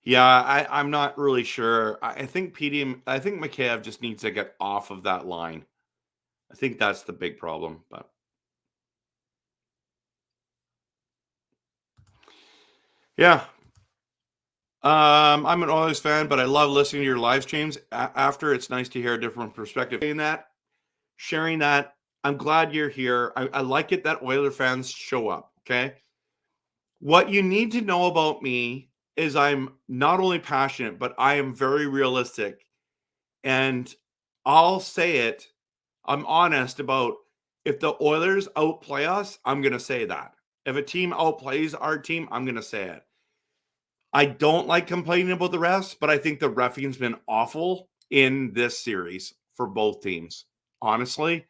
Yeah, I'm not really sure. I think I think Mikheyev just needs to get off of that line. I think that's the big problem. But yeah, I'm an Oilers fan, but I love listening to your live streams. After, it's nice to hear a different perspective. Saying that, sharing that, I'm glad you're here. I like it that Oiler fans show up. Okay, what you need to know about me is I'm not only passionate, but I am very realistic, and I'll say it. I'm honest about if the Oilers outplay us, I'm going to say that. If a team outplays our team, I'm going to say it. I don't like complaining about the refs, but I think the reffing's been awful in this series for both teams, honestly.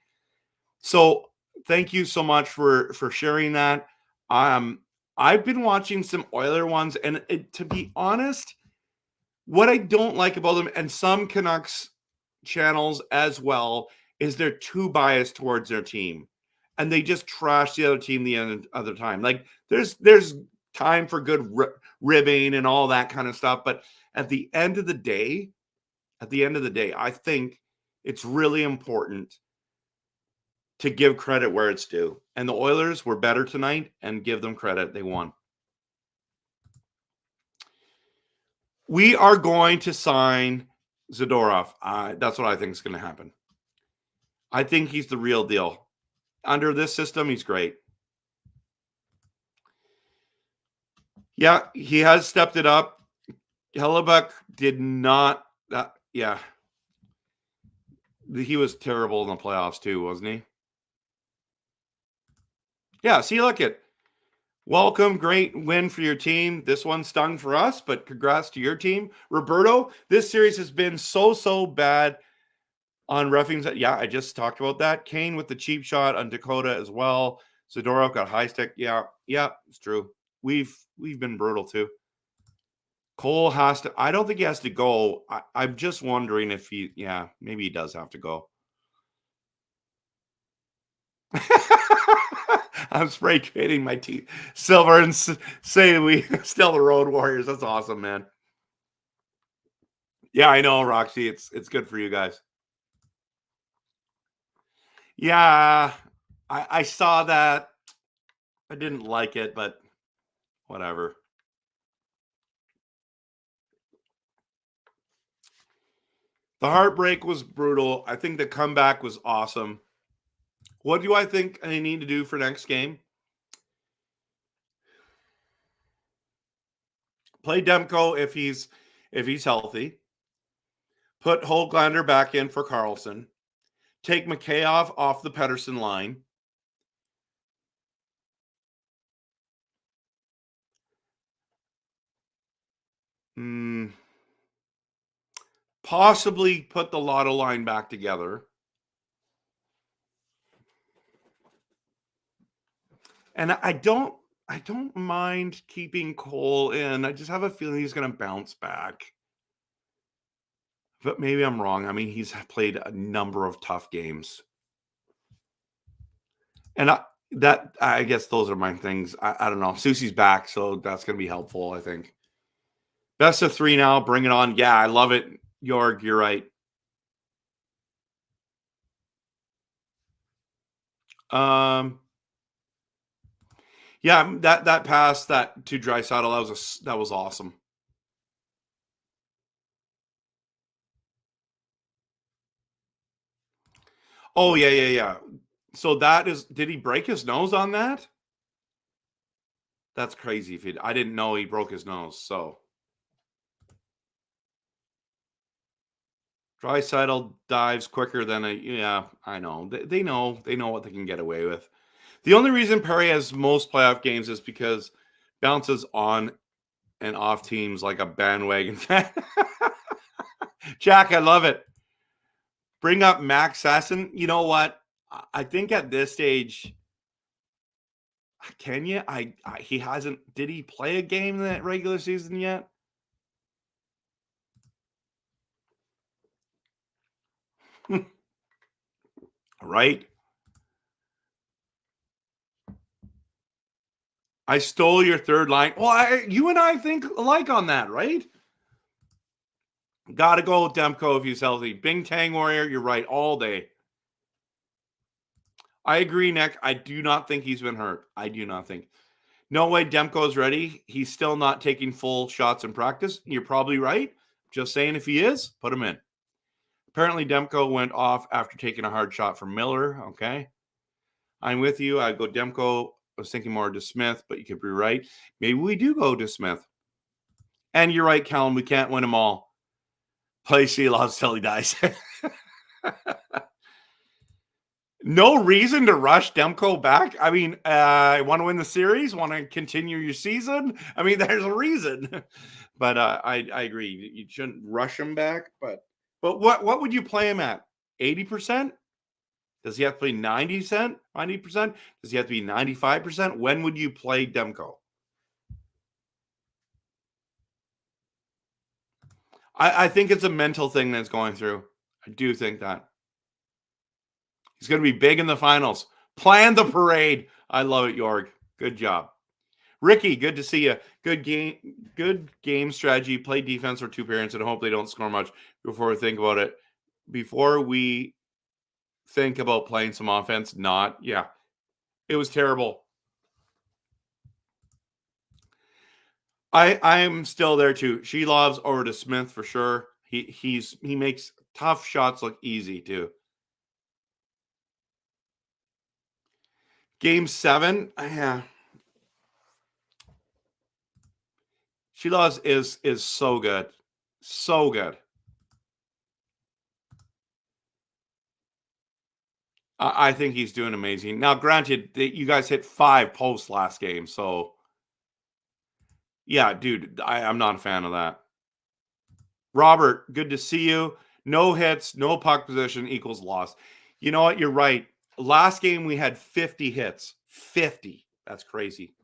So thank you so much for sharing that. I've been watching some Oiler ones, and to be honest, what I don't like about them, and some Canucks channels as well, is they're too biased towards their team, and they just trash the other team the other time. Like there's time for good ribbing and all that kind of stuff, but at the end of the day, I think it's really important to give credit where it's due. And the Oilers were better tonight, and give them credit. They won. We are going to sign Zadorov. That's what I think is going to happen. I think he's the real deal. Under this system, he's great. Yeah, he has stepped it up. Hellebuck did not. Yeah. He was terrible in the playoffs too, wasn't he? Yeah, see, look at. Welcome, great win for your team. This one stung for us, but congrats to your team. Roberto, this series has been so bad on reffing. Yeah, I just talked about that. Kane with the cheap shot on Dakota as well. Zadorov got high stick. Yeah, it's true. We've been brutal too. Cole has to. I don't think he has to go. I'm just wondering if he. Yeah, maybe he does have to go. I'm spray painting my teeth silver and saying we still the Road Warriors. That's awesome, man. Yeah, I know, Roxy. It's good for you guys. Yeah, I saw that. I didn't like it, but whatever. The heartbreak was brutal. I think the comeback was awesome. What do I think I need to do for next game? Play Demko if he's healthy. Put Holglander back in for Carlson. Take Mikheyev off the Pettersson line. Possibly put the Lotto line back together. And I don't mind keeping Cole in. I just have a feeling he's going to bounce back. But maybe I'm wrong. I mean, he's played a number of tough games. And I guess those are my things. I don't know. Susie's back, so that's going to be helpful, I think. Best of 3 now. Bring it on. Yeah, I love it. Jorg, you're right. Yeah, that pass that to Draisaitl, that was awesome. Oh yeah. So did he break his nose on that? That's crazy. I didn't know he broke his nose. So Draisaitl dives quicker than I know. They know what they can get away with. The only reason Perry has most playoff games is because bounces on and off teams like a bandwagon fan. Jack, I love it. Bring up Max Sasson. You know what? I think at this stage, Can you? He hasn't. Did he play a game in that regular season yet? Right? I stole your third line. Well, you and I think alike on that, right? Got to go with Demko if he's healthy. Bing Tang Warrior, you're right all day. I agree, Nick. I do not think he's been hurt. I do not think. No way Demko is ready. He's still not taking full shots in practice. You're probably right. Just saying, if he is, put him in. Apparently, Demko went off after taking a hard shot from Miller. Okay. I'm with you. I go Demko. I was thinking more to Smith, but you could be right. Maybe we do go to Smith. And you're right, Callum. We can't win them all. Play Sheelovs till he dies. No reason to rush Demko back. I mean, want to win the series? Want to continue your season? I mean, there's a reason. But I agree. You shouldn't rush him back. But what would you play him at? 80%? Does he have to play 90%? Does he have to be 95%? When would you play Demko? I think it's a mental thing that's going through. I do think that. He's going to be big in the finals. Plan the parade. I love it, York. Good job. Ricky, good to see you. Good game strategy. Play defense for 2 periods and hope they don't score much before we think about it. Before we think about playing some offense, yeah. It was terrible. I'm still there too. She loves over to Smith for sure. He makes tough shots look easy too. Game 7, yeah. She loves is so good. So good. I think he's doing amazing. Now, granted, you guys hit 5 posts last game, so yeah, dude, I'm not a fan of that. Robert, good to see you. No hits, no puck position equals loss. You know what? You're right. Last game we had 50 hits. 50. That's crazy.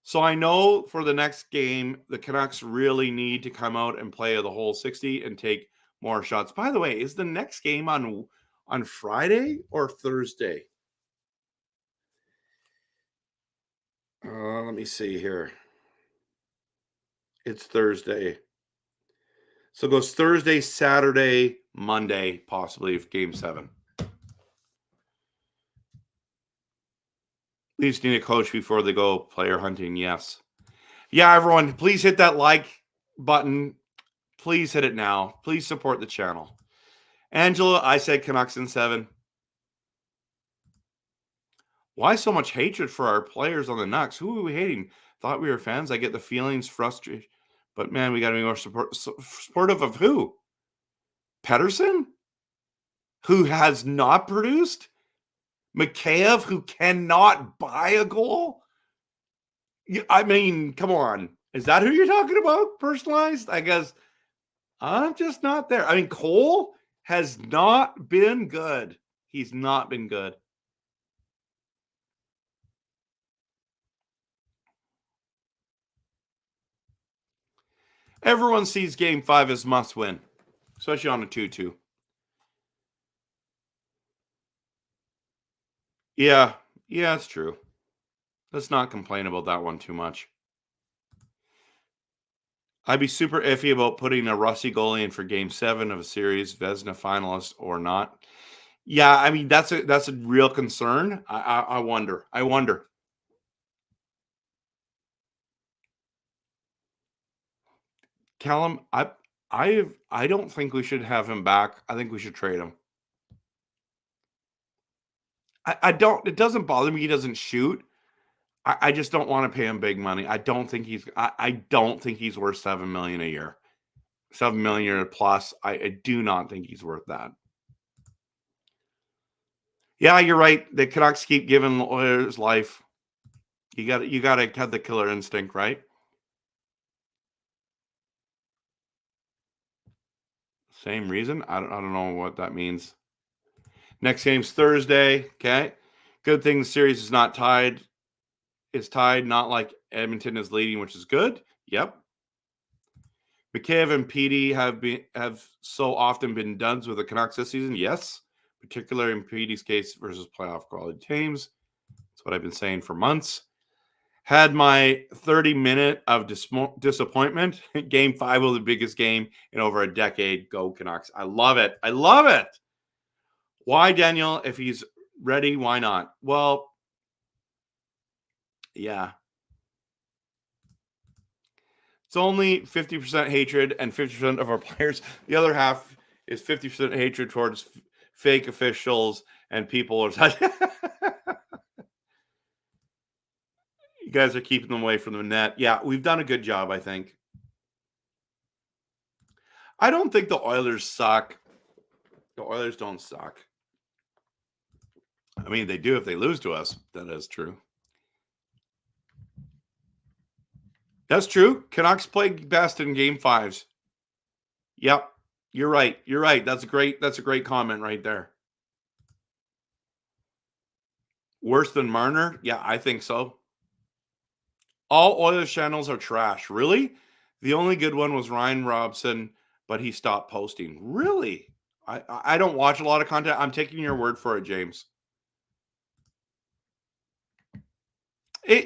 So I know for the next game, the Canucks really need to come out and play the whole 60 and take more shots. By the way, is the next game on Friday or Thursday? Let me see here. It's Thursday. So it goes Thursday, Saturday, Monday, possibly if game 7. Leafs need a coach before they go player hunting. Yes. Yeah, everyone, please hit that like button. Please hit it now. Please support the channel. Angela, I said Canucks in 7. Why so much hatred for our players on the Nucks? Who are we hating? Thought we were fans. I get the feelings, frustrated. But man, we got to be more supportive of who? Pedersen? Who has not produced? Mikheyev, who cannot buy a goal? I mean, come on. Is that who you're talking about? Personalized? I guess I'm just not there. I mean, Cole has not been good. He's not been good. Everyone sees game 5 as must win, especially on a 2-2. Yeah, it's true. Let's not complain about that one too much. I'd be super iffy about putting a Rusty goalie in for game 7 of a series, Vezina finalist or not. Yeah, I mean, that's a real concern. I wonder. Callum, I don't think we should have him back. I think we should trade him. I don't. It doesn't bother me. He doesn't shoot. I just don't want to pay him big money. I don't think he's. I don't think he's worth $7 million a year. $7 million a year plus. I do not think he's worth that. Yeah, you're right. The Canucks keep giving lawyers life. You got to have the killer instinct, right? Same reason. I don't know what that means. Next game's Thursday. Okay. Good thing the series is not tied. It's tied, not like Edmonton is leading, which is good. Yep. McCabe and Petey have so often been duds with the Canucks this season. Yes, particularly in Petey's case versus playoff quality teams. That's what I've been saying for months. Had my 30-minute of disappointment. Game 5 was the biggest game in over a decade. Go Canucks. I love it. I love it. Why, Daniel? If he's ready, why not? Well, yeah. It's only 50% hatred and 50% of our players. The other half is 50% hatred towards fake officials and people. You guys are keeping them away from the net. Yeah, we've done a good job, I think. I don't think the Oilers suck. The Oilers don't suck. I mean, they do if they lose to us. That is true. That's true. Canucks play best in game 5s. Yep. You're right. You're right. That's a great comment right there. Worse than Marner? Yeah, I think so. All Oilers channels are trash. Really? The only good one was Ryan Robson, but he stopped posting. Really? I don't watch a lot of content. I'm taking your word for it, James.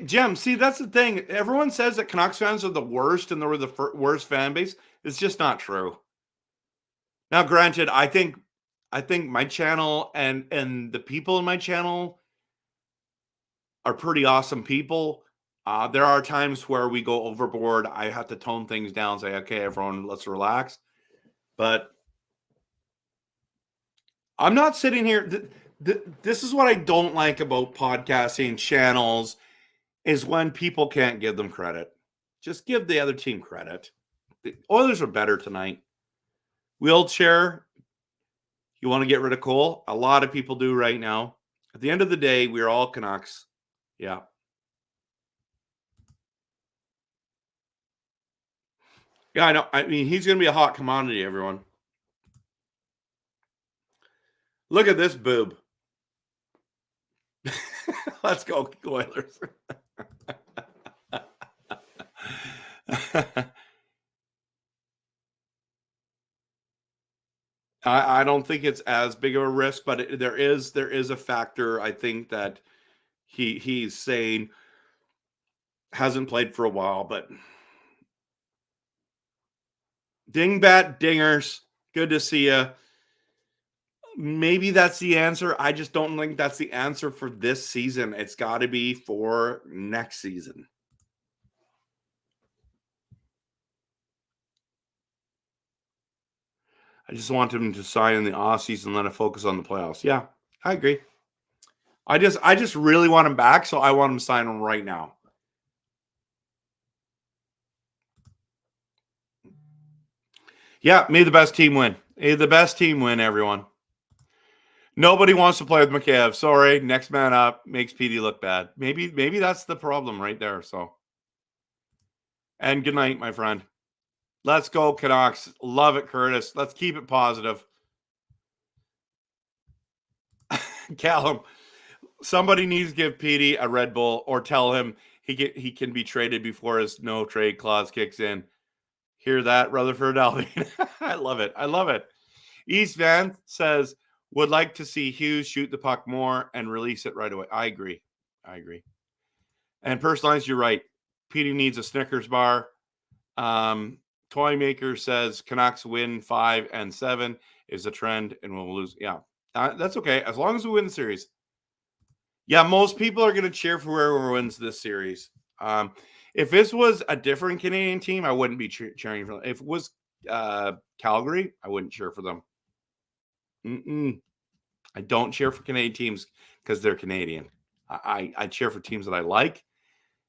Jem, see, that's the thing. Everyone says that Canucks fans are the worst and they're the worst fan base. It's just not true. Now, granted, I think my channel and the people in my channel are pretty awesome people. There are times where we go overboard. I have to tone things down, say, okay, everyone, let's relax. But I'm not sitting here. This is what I don't like about podcasting channels is when people can't give them credit. Just give the other team credit. The Oilers are better tonight. Wheelchair, you want to get rid of Cole? A lot of people do right now. At the end of the day, we're all Canucks. Yeah. Yeah, I know. I mean, he's going to be a hot commodity, everyone. Look at this boob. Let's go, Oilers. I don't think it's as big of a risk, but there is a factor. I think that he's saying hasn't played for a while, but dingbat dingers, good to see you. Maybe that's the answer. I just don't think that's the answer for this season. It's got to be for next season. I just want him to sign in the off season and let it focus on the playoffs. Yeah, I agree. I just really want him back, so I want him to sign him right now. Yeah, may the best team win. May the best team win, everyone. Nobody wants to play with McCabe. Sorry, next man up makes PD look bad. Maybe that's the problem right there. So, and good night, my friend. Let's go, Canucks. Love it, Curtis. Let's keep it positive. Callum, somebody needs to give PD a Red Bull or tell him he can be traded before his no trade clause kicks in. Hear that, Rutherford Alvin? I love it. I love it. East Van says, would like to see Hughes shoot the puck more and release it right away. I agree. And Personalized, you're right. PD needs a Snickers bar. Toy Maker says Canucks win 5 and 7 is a trend and we'll lose. Yeah, that's okay. As long as we win the series. Yeah, most people are going to cheer for whoever wins this series. If this was a different Canadian team, I wouldn't be cheering for them. If it was Calgary, I wouldn't cheer for them. I don't cheer for Canadian teams because they're Canadian. I cheer for teams that I like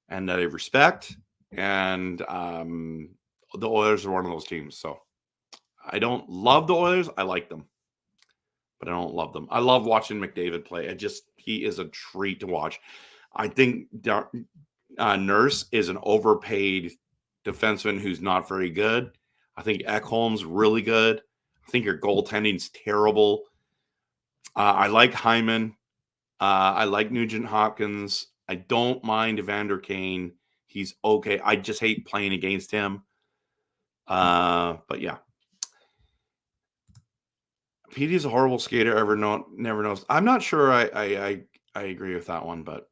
and that I respect. And the Oilers are one of those teams. So I don't love the Oilers. I like them, but I don't love them. I love watching McDavid play. He is a treat to watch. I think Nurse is an overpaid defenseman who's not very good. I think Ekholm's really good. I think your goaltending's terrible. I like Hyman. I like Nugent Hopkins. I don't mind Evander Kane. He's okay. I just hate playing against him. But yeah. Petey's a horrible skater. Never knows. I'm not sure I agree with that one, but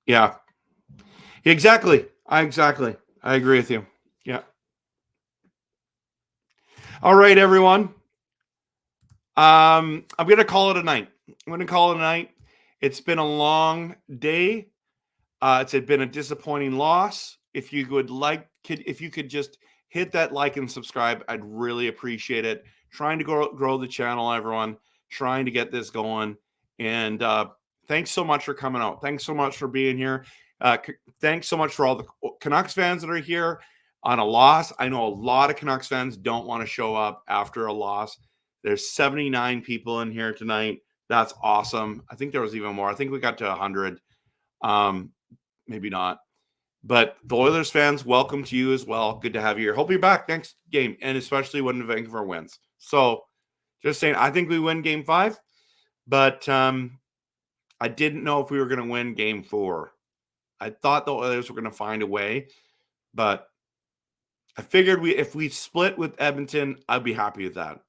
yeah. Exactly. I agree with you. Yeah. All right, everyone. I'm gonna call it a night. It's been a long day. It's been a disappointing loss. If you could just hit that like and subscribe, I'd really appreciate it. Trying to grow the channel, everyone. Trying to get this going. And thanks so much for coming out. Thanks so much for being here. Thanks so much for all the Canucks fans that are here on a loss. I know a lot of Canucks fans don't want to show up after a loss. There's 79 people in here tonight. That's awesome. I think there was even more. I think we got to 100. Maybe not. But the Oilers fans, welcome to you as well. Good to have you here. Hope you're back next game, and especially when Vancouver wins. So just saying, I think we win game 5, but I didn't know if we were going to win game 4. I thought the Oilers were going to find a way, but I figured if we split with Edmonton, I'd be happy with that.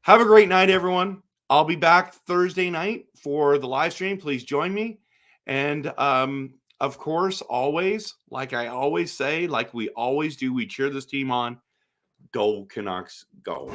Have a great night, everyone. I'll be back Thursday night for the live stream. Please join me. And of course, always, like I always say, like we always do, we cheer this team on. Go Canucks, go.